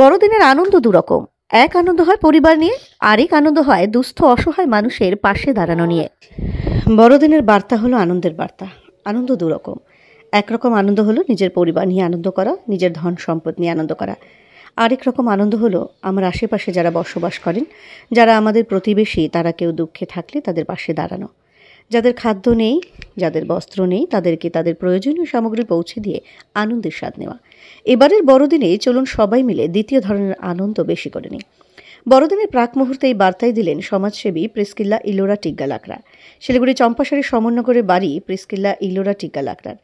বড়দিনের আনন্দ দুরকম। এক আনন্দ হয় পরিবার নিয়ে, আরেক আনন্দ হয় দুস্থ অসহায় মানুষের পাশে দাঁড়ানো নিয়ে। বড়দিনের বার্তা হলো আনন্দের বার্তা। আনন্দ দুরকম। একরকম আনন্দ হলো নিজের পরিবার নিয়ে আনন্দ করা, নিজের ধন সম্পদ নিয়ে আনন্দ করা। আরেক রকম আনন্দ হলো আমার আশেপাশে যারা বসবাস করেন, যারা আমাদের প্রতিবেশী, তারা কেউ দুঃখে থাকলে তাদের পাশে দাঁড়ানো। যাদের খাদ্য নেই, যাদের বস্ত্র নেই, তাদেরকে তাদের প্রয়োজনীয় সামগ্রী পৌঁছে দিয়ে আনন্দের স্বাদ নেওয়া। এবারের বড়দিনে চলুন সবাই মিলে দ্বিতীয় ধরনের আনন্দ বেশি করে নিই। বড়দিনের প্রাক মুহূর্তে এই বার্তাই দিলেন সমাজসেবী প্রিস্কিল্লা ইলোরা টিগ্গা লাকড়া। শিলিগুড়ি চম্পাশাড়ির সমন্বয়করে বাড়ি প্রিস্কিল্লা ইলোরা টিগ্গা লাকড়ার।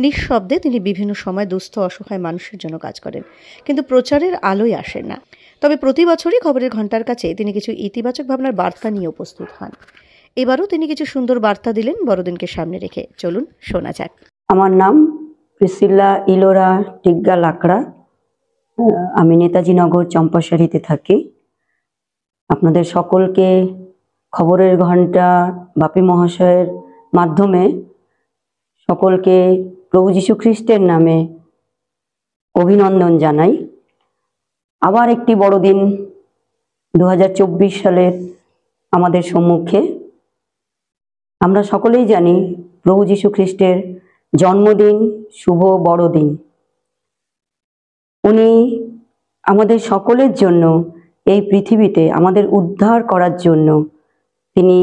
নিঃশব্দে তিনি বিভিন্ন সময় দুস্থ অসহায় মানুষের জন্য কাজ করেন, কিন্তু প্রচারের আলোয় আসেন না। তবে প্রতি বছরই খবরের ঘণ্টার কাছে তিনি কিছু ইতিবাচক ভাবনার বার্তা নিয়ে উপস্থিত হন। এবারও তিনি কিছু সুন্দর বার্তা দিলেন বড়দিনকে সামনে রেখে। চলুন শোনা যাক। আমার নাম প্রিসিল্লা ইলোরা টিগ্গা লাকড়া। আমি নেতাজি নগর চম্পাশাড়িতে থাকি। আপনাদের সকলকে খবরের ঘণ্টা বাপি মহাশয়ের মাধ্যমে সকলকে প্রভু যীশু খ্রিস্টের নামে অভিনন্দন জানাই। আবার একটি বড়দিন 2024 সালের আমাদের সম্মুখে। আমরা সকলেই জানি প্রভু যীশু খ্রিস্টের জন্মদিন, শুভ বড়দিন। উনি আমাদের সকলের জন্য এই পৃথিবীতে আমাদের উদ্ধার করার জন্য তিনি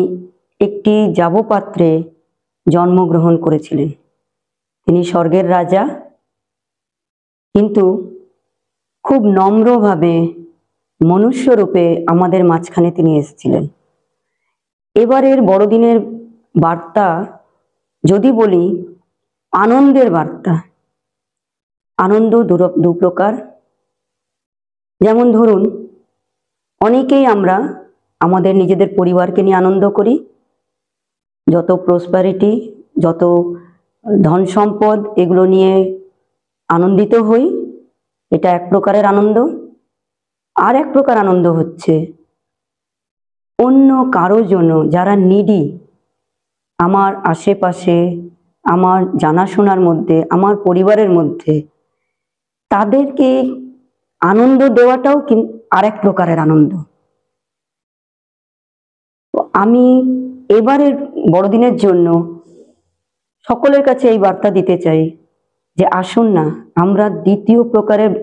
একটি যাবপাত্রে জন্মগ্রহণ করেছিলেন। তিনি স্বর্গের রাজা, কিন্তু খুব নম্রভাবে মনুষ্যরূপে আমাদের মাঝখানে তিনি এসেছিলেন। এবারের বড়দিনের বার্তা যদি বলি, আনন্দের বার্তা। আনন্দ দু প্রকার। যেমন ধরুন, অনেকেই আমরা আমাদের নিজেদের পরিবারকে নিয়ে আনন্দ করি। যত প্রসপারিটি, যত ধন সম্পদ, এগুলো নিয়ে আনন্দিত হই। এটা এক প্রকারের আনন্দ। আর এক প্রকার আনন্দ হচ্ছে অন্য কারো জন্য, যারা নিডি, আমার আশেপাশে, আমার জানাশোনার মধ্যে, আমার পরিবারের মধ্যে, তাদেরকে আনন্দ দেওয়াটাও আর এক প্রকারের আনন্দ। আমি এবারের বড়দিনের জন্য সকলের কাছে এই বার্তা দিতে চাই যে আসুন না, আমরা দ্বিতীয় প্রকারের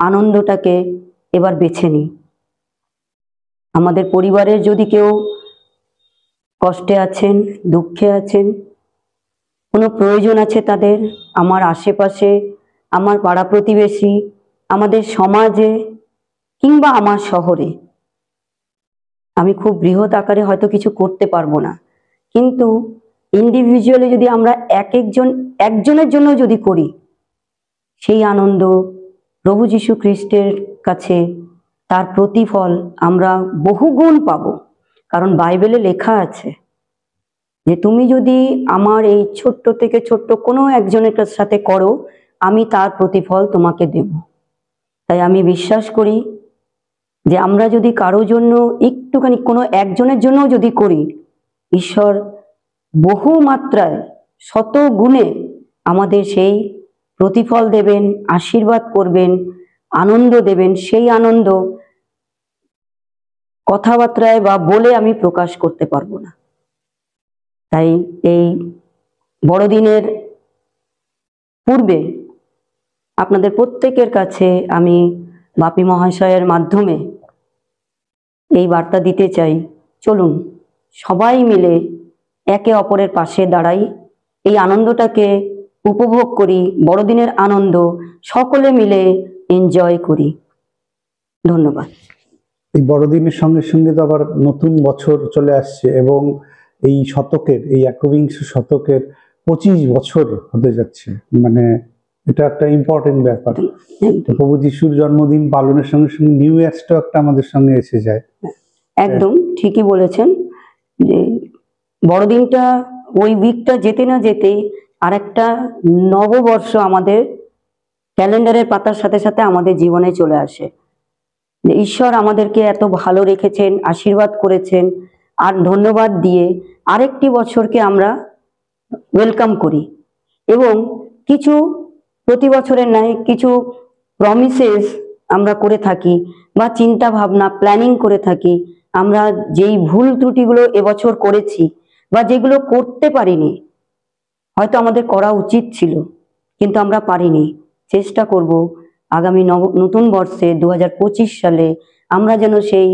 আনন্দটাকে এবার বেছে নিই। আমাদের পরিবারের যদি কেউ কষ্টে আছেন, দুঃখে আছেন, কোনো প্রয়োজন আছে তাদের, আমার আশেপাশে, আমার পাড়া প্রতিবেশী, আমাদের সমাজে, কিংবা আমার শহরে, আমি খুব বৃহৎ আকারে হয়তো কিছু করতে পারবো না, কিন্তু ইন্ডিভিজুয়ালি যদি আমরা একজনের জন্য যদি করি, সেই আনন্দ প্রভু যীশু খ্রিস্টের কাছে তার প্রতিফল আমরা বহুগুণ পাবো। কারণ বাইবেলে লেখা আছে যে তুমি যদি আমার এই ছোট্ট থেকে ছোট্ট কোনো একজনের সাথে করো, আমি তার প্রতিফল তোমাকে দেব। তাই আমি বিশ্বাস করি যে আমরা যদি কারো জন্য একটুখানি, কোনো একজনের জন্য যদি করি, ঈশ্বর বহু মাত্রায়, শত গুণে আমাদের সেই প্রতিফল দেবেন, আশীর্বাদ করবেন, আনন্দ দেবেন। সেই আনন্দ কথাবার্তায় বা বলে আমি প্রকাশ করতে পারবো না। তাই এই বড়দিনের পূর্বে আপনাদের প্রত্যেকের কাছে আমি বাপি মহাশয়ের মাধ্যমে এই বার্তা দিতে চাই, চলুন সবাই মিলে একে অপরের পাশে দাঁড়াই, এই আনন্দটাকে উপভোগ করি, বড়দিনের আনন্দ সকলে মিলে এনজয় করি। ধন্যবাদ। এই বড়দিনের সঙ্গে সঙ্গে তো আবার নতুন বছর চলে আসছে, এবং এই শতকের, এই একবিংশ শতকের 25 বছর হতে যাচ্ছে। মানে এটা একটা ইম্পর্টেন্ট ব্যাপার। প্রভু যিশুর জন্মদিন পালনের সঙ্গে সঙ্গে নিউ ইয়ারটাও একটা আমাদের সঙ্গে এসে যায়। একদম ঠিকই বলেছেন যে বড়দিনটা, ওই উইকটা যেতে না যেতেই আর একটা নববর্ষ আমাদের ক্যালেন্ডারের পাতার সাথে সাথে আমাদের জীবনে চলে আসে। যে ঈশ্বর আমাদেরকে এত ভালো রেখেছেন, আশীর্বাদ করেছেন, আর ধন্যবাদ দিয়ে আরেকটি বছরকে আমরা ওয়েলকাম করি। এবং কিছু প্রতি বছরের নয়, কিছু প্রমিসেস আমরা করে থাকি বা চিন্তা ভাবনা প্ল্যানিং করে থাকি, আমরা যেই ভুল ত্রুটিগুলো এবছর করেছি বা যেগুলো করতে পারিনি, হয়তো আমাদের করা উচিত ছিল কিন্তু আমরা পারিনি, চেষ্টা করব আগামী নতুন বর্ষে 2025 সালে আমরা যেন সেই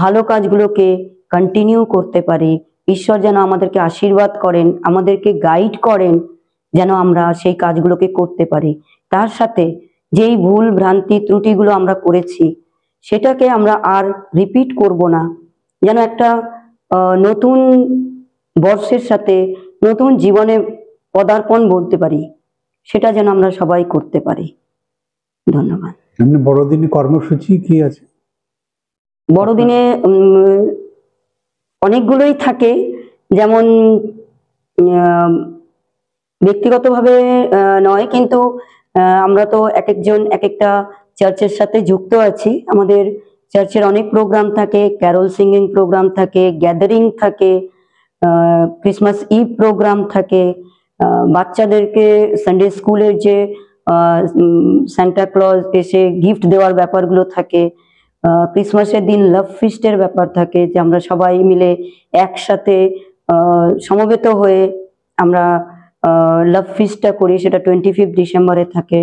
ভালো কাজগুলোকে কন্টিনিউ করতে পারি। ঈশ্বর যেন আমাদেরকে আশীর্বাদ করেন, আমাদেরকে গাইড করেন, যেন আমরা সেই কাজগুলোকে করতে পারি। তার সাথে যেই ভুল ভ্রান্তি ত্রুটিগুলো আমরা করেছি সেটাকে আমরা আর রিপিট করব না, যেন একটা নতুন বর্ষের সাথে নতুন জীবনে পদার্পণ বলতে পারি, সেটা যেন আমরা সবাই করতে পারি। ধন্যবাদ। এমনি বড়দিনে কর্মসূচি কি আছে? বড়দিনে অনেকগুলোই থাকে, যেমন ব্যক্তিগতভাবে নয়, কিন্তু আমরা তো এক একজন এক একটা চার্চের সাথে যুক্ত আছি। আমাদের চার্চের অনেক প্রোগ্রাম থাকে, ক্যারল সিঙ্গিং প্রোগ্রাম থাকে, গ্যাদারিং থাকে, ক্রিসমাস ইভ প্রোগ্রাম থাকে, বাচ্চাদেরকে সানডে স্কুলের যে সান্টা ক্লজ এসে গিফট দেওয়ার ব্যাপারগুলো থাকে, ক্রিসমাসের দিন লাভ ফিস্টের ব্যাপার থাকে, যে আমরা সবাই মিলে একসাথে সমবেত হয়ে আমরা লাভ ফিস্টটা করি, সেটা 25 ডিসেম্বরে থাকে।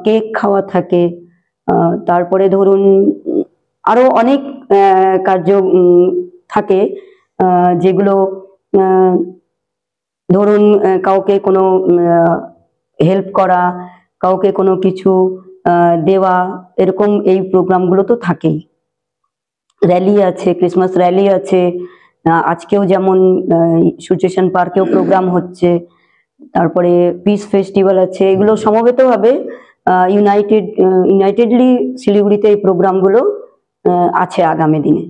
কেক খাওয়া থাকে, তারপরে ধরুন আরো অনেক কার্য থাকে, যেগুলো ধরুন কাউকে কোনো হেল্প করা, কাউকে কোনো কিছু দেওয়া, এরকম এই প্রোগ্রামগুলো তো থাকেই। র্যালি আছে, ক্রিসমাস র্যালি আছে, আজকেও যেমন সূর্যসেন পার্কেও প্রোগ্রাম হচ্ছে, তারপরে পিস ফেস্টিভ্যাল আছে। এগুলো সমবেতভাবে ইউনাইটেডলি শিলিগুড়িতে এই প্রোগ্রামগুলো আছে আগামী দিনে।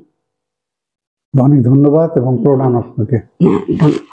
অনেক ধন্যবাদ এবং প্রণাম আপনাকে। হ্যাঁ, ধন্যবাদ।